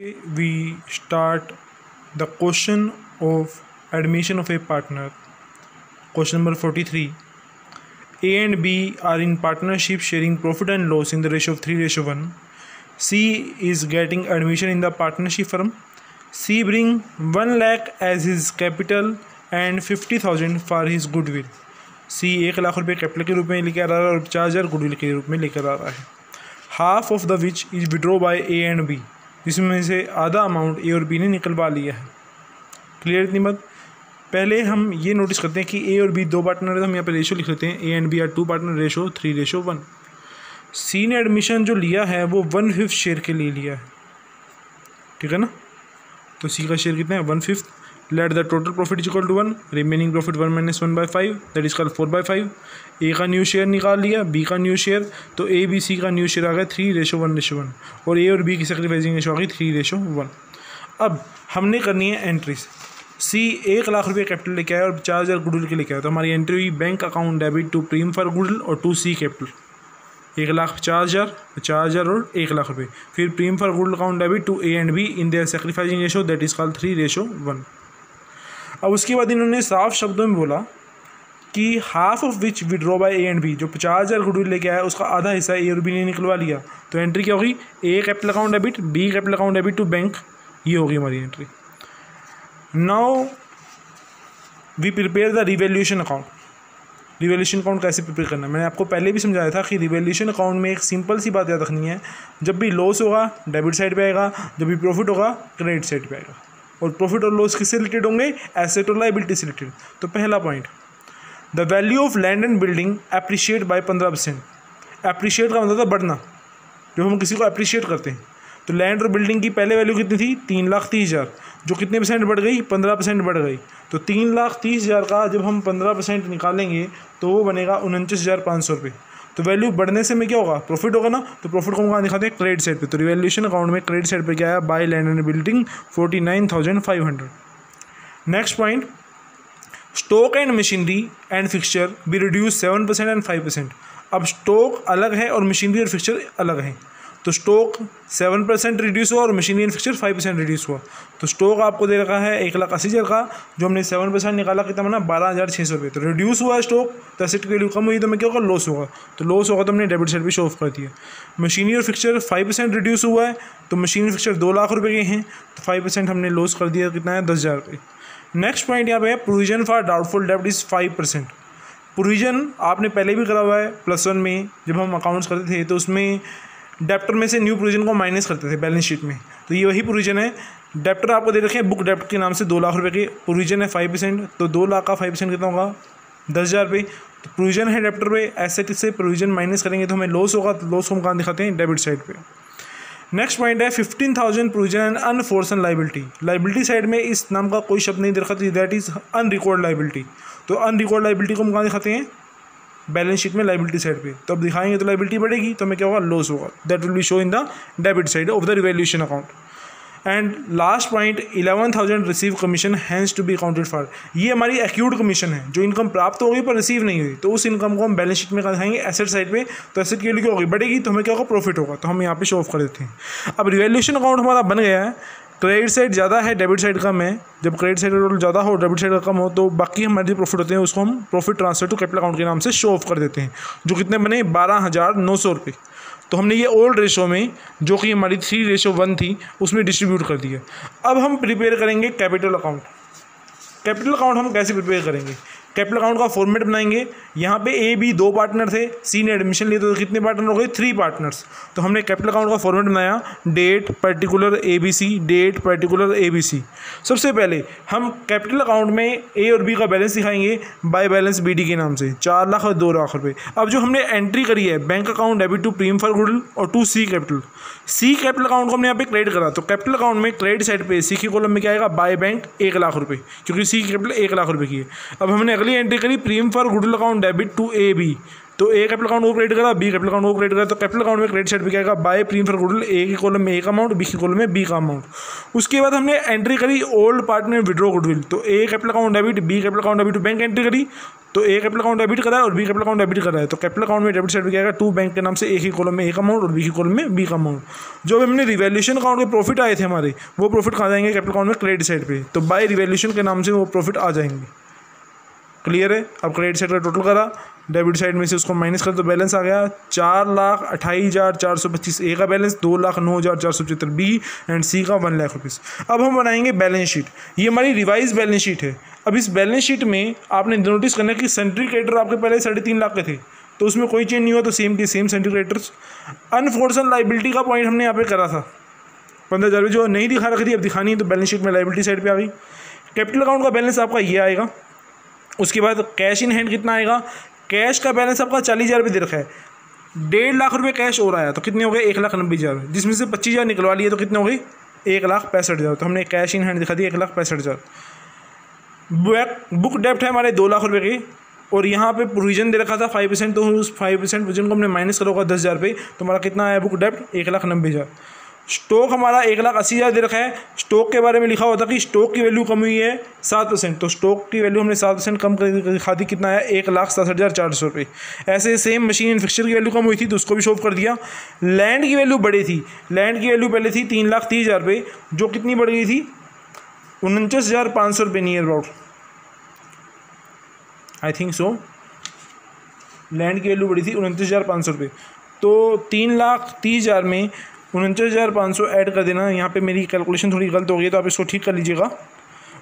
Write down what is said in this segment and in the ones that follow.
We start the question of admission of a partner. Question number 43. A and B are in partnership sharing profit and loss in the ratio of 3:1. C is getting admission in the partnership firm. C bring 1 lakh as his capital and 50,000 for his goodwill. C 1 lakh रुपये capital के रूप में लेकर आ रहा है और 50,000 goodwill के रूप में लेकर आ रहा है. Half of the which is withdraw by A and B, जिसमें से आधा अमाउंट ए और बी ने निकलवा लिया है. क्लियर इतनी बात. पहले हम ये नोटिस करते हैं कि ए और बी दो पार्टनर है, हम यहाँ पे रेशो लिख लेते हैं. A and B are two partners, ratio 3:1. C ने एडमिशन जो लिया है वो 1/5 शेयर के लिए लिया है, ठीक है ना. तो सी का शेयर कितना है 1/5. Let the total profit is equal to 1, remaining profit 1 - 1/5, that is called 4/5. A का न्यू शेयर निकाल लिया, बी का न्यू शेयर, तो ए बी सी का न्यू शेयर आ गया 3:1:1 और ए और बी की सैक्रिफाइसिंग रेशो आ गई 3:1. अब हमने करनी है एंट्रीज. सी 1 लाख रुपये कैपिटल लेके आया और 5000 गुडविल के लेके आया, तो हमारी एंट्री हुई bank account debit to prim for goodwill और टू सी कैपिटल. 1,50,000 और 1 लाख रुपये. फिर premium for goodwill account debit to A and B in their sacrificing ratio, that is called 3:1. अब उसके बाद इन्होंने साफ शब्दों में बोला कि half of which withdraw by A and B, जो 50,000 गुडविल लेके आया उसका आधा हिस्सा ए और बी ने निकलवा लिया. तो एंट्री क्या होगी, A capital account debit, B capital account debit to bank, ये होगी हमारी entry. Now we prepare the revaluation account. Revaluation account कैसे प्रिपेयर करना है मैंने आपको पहले भी समझाया था कि रिवैल्यूएशन अकाउंट में एक सिंपल सी बात याद रखनी है. जब भी लॉस होगा डेबिट साइड पे आएगा, जब भी प्रॉफिट होगा क्रेडिट साइड पे आएगा. और प्रॉफिट और लॉस किससे रिलेटेड होंगे, एसेट और लायबिलिटी से रिलेटेड. तो पहला point, the value of land and building appreciate by 15%. Appreciate का मतलब था बढ़ना. जब हम किसी को अप्रिशिएट करते हैं तो लैंड और बिल्डिंग की पहले वैल्यू कितनी थी 3,30,000, जो कितने परसेंट बढ़ गई 15% बढ़ गई. तो 3,30,000 का जब हम 15% निकालेंगे तो वो बनेगा 29,500 रुपये. तो वैल्यू बढ़ने से में क्या होगा, प्रॉफिट होगा ना. तो प्रॉफिट को हम कहाँ दिखाते हैं, क्रेडिट साइड पे. तो रिवैल्यूएशन अकाउंट में क्रेडिट साइड पे क्या आया, by land and building 49,500. Next point, stock and machinery and fixture be reduce 7% and 5%. अब स्टॉक अलग है और मशीनरी और फिक्सचर अलग है. तो स्टॉक 7% रिड्यूस हुआ और मशीनरी एंड फिक्सचर 5% रिड्यूस हुआ. तो स्टॉक आपको दे रखा है 1,80,000 का, जो हमने 7% निकाला कितना बना 12,600 रुपये. तो रिड्यूस हुआ स्टॉक, तो एसेट की वैल्यू कम हुई, तो मैं क्या होगा, लॉस होगा. तो लॉस होगा तो हमने डेबिट साइड पे शो ऑफ कर दिया. मशीनरी और फिक्सचर 5% रिड्यूस हुआ है, तो मशीनरी फिक्सचर 2 लाख रुपये के हैं, तो 5% हमने लॉस कर दिया, कितना है 10,000 रुपये. नेक्स्ट पॉइंट यहाँ पे है, प्रोविजन फॉर डाउटफुल डेब्ट इज़ 5%. प्रोविजन आपने पहले भी करा हुआ है +1 में, जब हम अकाउंट्स करते थे तो उसमें डेप्टर में से न्यू प्रोविजन को माइनस करते थे बैलेंस शीट में. तो ये वही प्रोविजन है. डेप्टर आपको दे रखे हैं बुक डेप्ट के नाम से 2 लाख रुपये के, प्रोविजन है 5%, तो 2 लाख का 5% कितना होगा 10,000 रुपये. तो प्रोविजन है डेप्टर पे, एसेट से प्रोविजन माइनस करेंगे तो हमें लॉस होगा. तो लॉस को हम कहाँ दिखाते हैं, डेबिट साइड पे. नेक्स्ट पॉइंट है 15,000 provision and unforeseen liability. Liability side में इस नाम का कोई शब्द नहीं दे रखा, दैट इज अनरिकॉर्ड लाइबिलिटी. तो अनरिकॉर्ड लाइबिलिटी को हम कहाँ दिखाते हैं, बैलेंस शीट में लाइबिलिटी साइड पे. तो अब दिखाएंगे तो लाइबिलिटी बढ़ेगी, तो हमें क्या होगा, लॉस होगा. That will be show in the debit side of the revaluation account. And last point, 11,000 receive commission has to be accounted for. ये हमारी एक्यूट कमीशन है, जो इनकम प्राप्त हो गई पर रिसीव नहीं हुई. तो उस इनकम को हम बैलेंस शीट में दिखाएंगे एसेट साइड पे. तो एसेट की वैल्यू क्या होगी, बढ़ेगी, तो हमें क्या होगा, प्रॉफिट होगा. तो हम यहाँ पे शो ऑफ कर देते हैं. अब रिवैल्यूएशन अकाउंट हमारा बन गया है. क्रेडिट साइड ज़्यादा है, डेबिट साइड कम है. जब क्रेडिट साइड ज़्यादा हो, डेबिट साइड कम हो, तो बाकी हमारे जो प्रॉफिट होते हैं उसको हम profit transfer to capital account के नाम से शो ऑफ कर देते हैं, जो कितने बने 12,900 रुपये. तो हमने ये ओल्ड रेशो में, जो कि हमारी 3:1 थी, उसमें डिस्ट्रीब्यूट कर दिया. अब हम प्रिपेयर करेंगे कैपिटल अकाउंट. कैपिटल अकाउंट हम कैसे प्रिपेयर करेंगे, कैपिटल अकाउंट का फॉर्मेट बनाएंगे. यहाँ पे ए बी 2 पार्टनर थे, सी ने एडमिशन लिया तो कितने पार्टनर हो गए 3 पार्टनर्स. तो हमने कैपिटल अकाउंट का फॉर्मेट बनाया, date particular ABC, date particular ABC. सबसे पहले हम कैपिटल अकाउंट में ए और बी का बैलेंस दिखाएंगे बाय बैलेंस BD के नाम से 4 लाख और 2 लाख रुपये. अब जो हमने एंट्री करी है bank account debit to prim for goodwill और to C capital. C capital account को हमने यहाँ पे क्रेडिट करा, तो कैपिटल अकाउंट में क्रेडिट साइड पे सी के कॉलम में क्या आएगा, बाय बैंक 1 लाख रुपये, क्योंकि सी कैपिटल 1 लाख रुपये की है. अब हमने अगली एंट्री करी premium for goodwill account debit to AB. तो ए कैपिटल अकाउंट को क्रेडिट करा, बी कैपिटल अकाउंट को क्रेडिट करा. तो कैपिटल अकाउंट में क्रेडिट साइड पे क्या आएगा, by premium for goodwill, A के कॉलम में ए का अमाउंट, बी के कॉलम में बी का अमाउंट. उसके बाद हमने एंट्री करी ओल्ड पार्टनर विड्रॉ गुडविल. तो A capital account debit, B capital account debit to bank entry करी. तो ए कैपिटल अकाउंट डेबिट करा है और बी कैपिटल अकाउंट डेबिट करा है, तो कैपिटल अकाउंट में डेबिट साइड पे क्या आएगा, टू बैंक के नाम से, एक ही कॉलम में ए का अमाउंट और बी की कॉलम में बी का अमाउंट। जो हमने रिवैल्यूएशन अकाउंट के प्रॉफिट आए थे हमारे, वो प्रॉफिट कहाँ जाएंगे, कैपिटल अकाउंट में क्रेडिट साइड पे, तो बाय रिवैल्यूएशन के नाम से वो प्रॉफिट आ जाएंगे। क्लियर है। अब क्रेडिट साइड का टोटल करा, डेबिट साइड में से उसको माइनस कर तो बैलेंस आ गया 4,28,425 ए का बैलेंस, 2,09,475 बी एंड सी का 1 लाख रुपीज़। अब हम बनाएंगे बैलेंस शीट। ये हमारी रिवाइज बैलेंस शीट है। अब इस बैलेंस शीट में आपने नोटिस करना है कि सेंट्री क्रेडिटर आपके पहले 3.5 लाख के थे, तो उसमें कोई चेंज नहीं हुआ, तो सेम के सेम सेंट्री क्रेडिटर्स। अनफोर्सन लाइबिलिटी का पॉइंट हमने यहाँ पे करा था 15,000 जो नहीं दिखा रखी थी, अब दिखानी है, तो बैलेंस शीट में लाइबिलिटी साइड पर आ गई। कैपिटल अकाउंट का बैलेंस आपका ये आएगा। उसके बाद कैश इन हैंड कितना आएगा, कैश का बैलेंस आपका 40,000 रुपये दे रखा है, 1.5 लाख रुपये कैश और आया, तो कितने हो गए 1,90,000, जिसमें से 25,000 निकलवा लिए, तो कितने हो गए 1,65,000। तो हमने कैश इन हैंड दिखा दिया 1,65,000। बुक डेप्ट है हमारे 2 लाख रुपये के, और यहाँ पे प्रोविजन दे रखा था 5%, तो उस 5% प्रोविजन को हमने माइनस करा होगा 10,000 रुपये, तो हमारा कितना आया बुक डेप्ट 1,90,000। स्टॉक हमारा 1,80,000 दे रखा है। स्टॉक के बारे में लिखा होता कि स्टॉक की वैल्यू कम हुई है 7%, तो स्टॉक की वैल्यू हमने 7% कम कर दिखा दी, कितना है 1,67,400 रुपये। ऐसे सेम मशीन एंड फिक्सचर की वैल्यू कम हुई थी, तो उसको भी शो कर दिया। लैंड की वैल्यू बढ़ी थी, लैंड की वैल्यू पहले थी 3,30,000 रुपये, जो कितनी बढ़ गई थी 49,500 रुपये near about, I think so. Land की वैल्यू बढ़ी थी 49,500 रुपये, तो 3,30,000 में 49,500 ऐड कर देना। यहाँ पे मेरी कैलकुलेशन थोड़ी गलत हो गई, तो आप इसको ठीक कर लीजिएगा।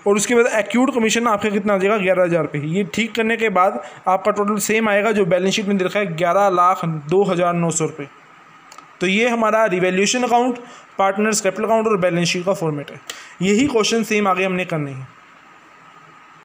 और उसके बाद एक्यूट कमीशन आपका कितना आ जाएगा 11,000 रुपये। ये ठीक करने के बाद आपका टोटल सेम आएगा जो बैलेंस शीट में दे रखा है 11,02,900 रुपये। तो ये हमारा revaluation account, partners capital account और बैलेंस शीट का फॉर्मेट है। यही क्वेश्चन सेम आगे हमने करने हैं।